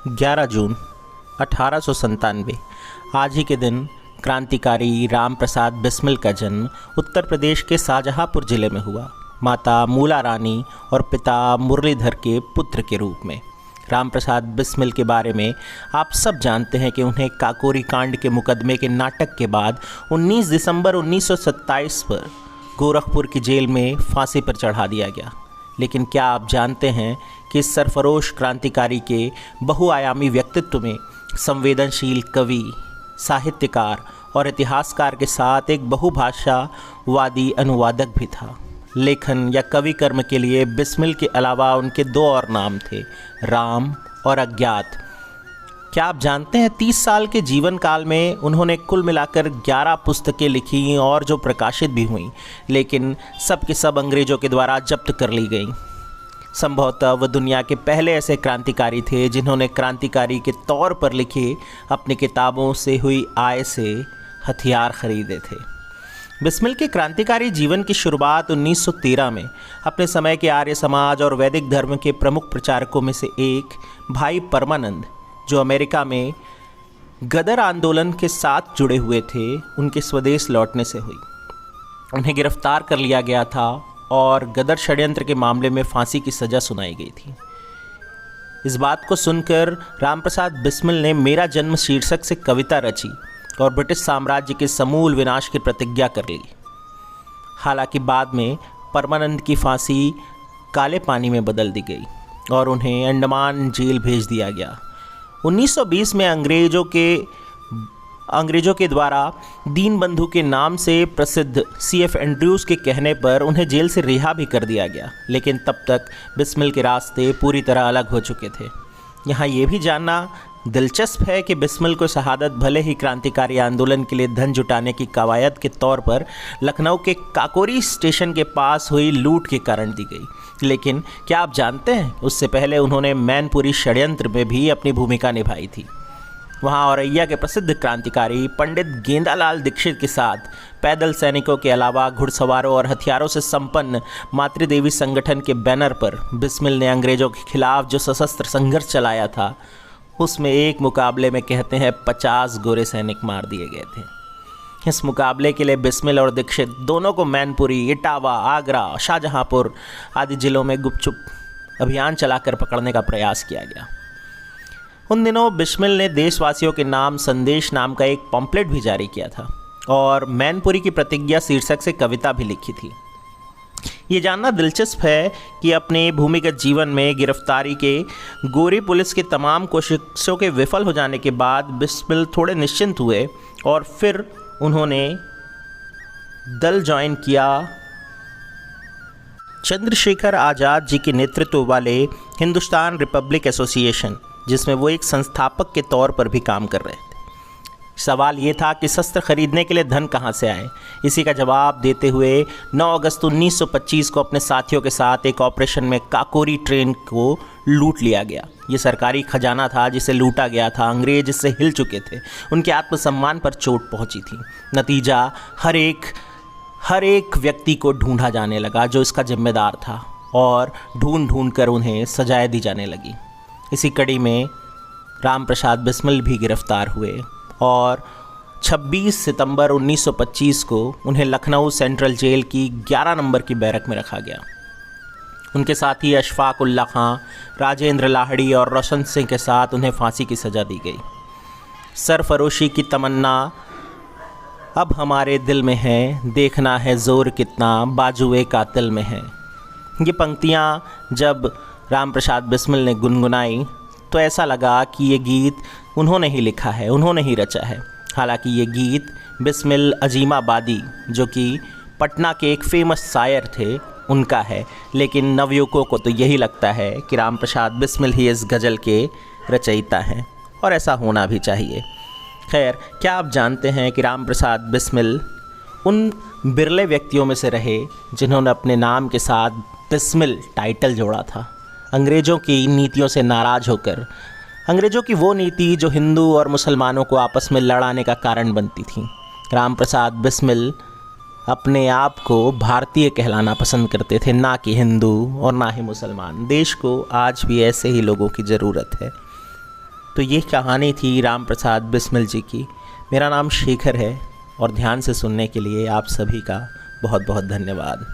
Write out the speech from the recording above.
11 जून 1897 आज ही के दिन क्रांतिकारी राम प्रसाद बिस्मिल का जन्म उत्तर प्रदेश के शाहजहाँपुर जिले में हुआ। माता मूला रानी और पिता मुरलीधर के पुत्र के रूप में। राम प्रसाद बिस्मिल के बारे में आप सब जानते हैं कि उन्हें काकोरी कांड के मुकदमे के नाटक के बाद 19 दिसंबर 1927 पर गोरखपुर की जेल में फांसी पर चढ़ा दिया गया। लेकिन क्या आप जानते हैं कि इस सरफरोश क्रांतिकारी के बहुआयामी व्यक्तित्व में संवेदनशील कवि, साहित्यकार और इतिहासकार के साथ एक बहुभाषावादी अनुवादक भी था। लेखन या कवि कर्म के लिए बिस्मिल के अलावा उनके दो और नाम थे, राम और अज्ञात। क्या आप जानते हैं 30 साल के जीवन काल में उन्होंने कुल मिलाकर 11 पुस्तकें लिखी और जो प्रकाशित भी हुईं, लेकिन सब के सब अंग्रेज़ों के द्वारा जब्त कर ली गईं। संभवतः वह दुनिया के पहले ऐसे क्रांतिकारी थे जिन्होंने क्रांतिकारी के तौर पर लिखी अपनी किताबों से हुई आय से हथियार खरीदे थे। बिस्मिल के क्रांतिकारी जीवन की शुरुआत 1913 में अपने समय के आर्य समाज और वैदिक धर्म के प्रमुख प्रचारकों में से एक भाई परमानंद, जो अमेरिका में गदर आंदोलन के साथ जुड़े हुए थे, उनके स्वदेश लौटने से हुई। उन्हें गिरफ्तार कर लिया गया था और गदर षड्यंत्र के मामले में फांसी की सज़ा सुनाई गई थी। इस बात को सुनकर रामप्रसाद बिस्मिल ने मेरा जन्म शीर्षक से कविता रची और ब्रिटिश साम्राज्य के समूल विनाश की प्रतिज्ञा कर ली। हालांकि बाद में परमानंद की फांसी काले पानी में बदल दी गई और उन्हें अंडमान जेल भेज दिया गया। 1920 में अंग्रेज़ों के द्वारा दीनबंधु के नाम से प्रसिद्ध C.F. एंड्रयूज़ के कहने पर उन्हें जेल से रिहा भी कर दिया गया। लेकिन तब तक बिस्मिल के रास्ते पूरी तरह अलग हो चुके थे। यहाँ ये भी जानना दिलचस्प है कि बिस्मिल को शहादत भले ही क्रांतिकारी आंदोलन के लिए धन जुटाने की कवायद के तौर पर लखनऊ के काकोरी स्टेशन के पास हुई लूट के कारण दी गई, लेकिन क्या आप जानते हैं उससे पहले उन्होंने मैनपुरी षड्यंत्र में भी अपनी भूमिका निभाई थी। वहाँ औरैया के प्रसिद्ध क्रांतिकारी पंडित गेंदालाल दीक्षित के साथ पैदल सैनिकों के अलावा घुड़सवारों और हथियारों से संपन्न मातृदेवी संगठन के बैनर पर बिस्मिल ने अंग्रेज़ों के खिलाफ जो सशस्त्र संघर्ष चलाया था, उसमें एक मुकाबले में कहते हैं 50 गोरे सैनिक मार दिए गए थे। इस मुकाबले के लिए बिस्मिल और दीक्षित दोनों को मैनपुरी, इटावा, आगरा, शाहजहाँपुर आदि जिलों में गुपचुप अभियान चलाकर पकड़ने का प्रयास किया गया। उन दिनों बिस्मिल ने देशवासियों के नाम संदेश नाम का एक पम्पलेट भी जारी किया था और मैनपुरी की प्रतिज्ञा शीर्षक से कविता भी लिखी थी। ये जानना दिलचस्प है कि अपने भूमिगत जीवन में गिरफ्तारी के गोरी पुलिस के तमाम कोशिशों के विफल हो जाने के बाद बिस्मिल थोड़े निश्चिंत हुए और फिर उन्होंने दल ज्वाइन किया चंद्रशेखर आज़ाद जी के नेतृत्व वाले हिंदुस्तान रिपब्लिक एसोसिएशन, जिसमें वो एक संस्थापक के तौर पर भी काम कर रहे थे। सवाल ये था कि शस्त्र खरीदने के लिए धन कहाँ से आए। इसी का जवाब देते हुए 9 अगस्त 1925 को अपने साथियों के साथ एक ऑपरेशन में काकोरी ट्रेन को लूट लिया गया। ये सरकारी खजाना था जिसे लूटा गया था। अंग्रेज इससे हिल चुके थे, उनके आत्मसम्मान पर चोट पहुंची थी। नतीजा हर एक व्यक्ति को ढूंढा जाने लगा जो इसका जिम्मेदार था और ढूंढ कर उन्हें सजाएं दी जाने लगी। इसी कड़ी में राम प्रसाद बिस्मिल भी गिरफ्तार हुए और 26 सितंबर 1925 को उन्हें लखनऊ सेंट्रल जेल की 11 नंबर की बैरक में रखा गया। उनके साथी अशफाक उल्ला खां, राजेंद्र लाहड़ी और रोशन सिंह के साथ उन्हें फांसी की सज़ा दी गई। सरफरोशी की तमन्ना अब हमारे दिल में है, देखना है ज़ोर कितना बाजुए कातिल में है। ये पंक्तियाँ जब राम प्रसाद बिस्मिल ने गुनगुनाई तो ऐसा लगा कि ये गीत उन्होंने ही लिखा है, उन्होंने ही रचा है। हालांकि ये गीत बिस्मिल अजीमाबादी, जो कि पटना के एक फेमस शायर थे, उनका है। लेकिन नवयुवकों को तो यही लगता है कि राम प्रसाद बिस्मिल ही इस गज़ल के रचयिता हैं और ऐसा होना भी चाहिए। खैर, क्या आप जानते हैं कि राम प्रसाद बिस्मिल उन बिरले व्यक्तियों में से रहे जिन्होंने अपने नाम के साथ बिस्मिल टाइटल जोड़ा था। अंग्रेज़ों की नीतियों से नाराज़ होकर, अंग्रेज़ों की वो नीति जो हिंदू और मुसलमानों को आपस में लड़ाने का कारण बनती थी, राम प्रसाद बिस्मिल अपने आप को भारतीय कहलाना पसंद करते थे, ना कि हिंदू और ना ही मुसलमान। देश को आज भी ऐसे ही लोगों की ज़रूरत है। तो ये कहानी थी राम प्रसाद बिस्मिल जी की। मेरा नाम शेखर है और ध्यान से सुनने के लिए आप सभी का बहुत बहुत धन्यवाद।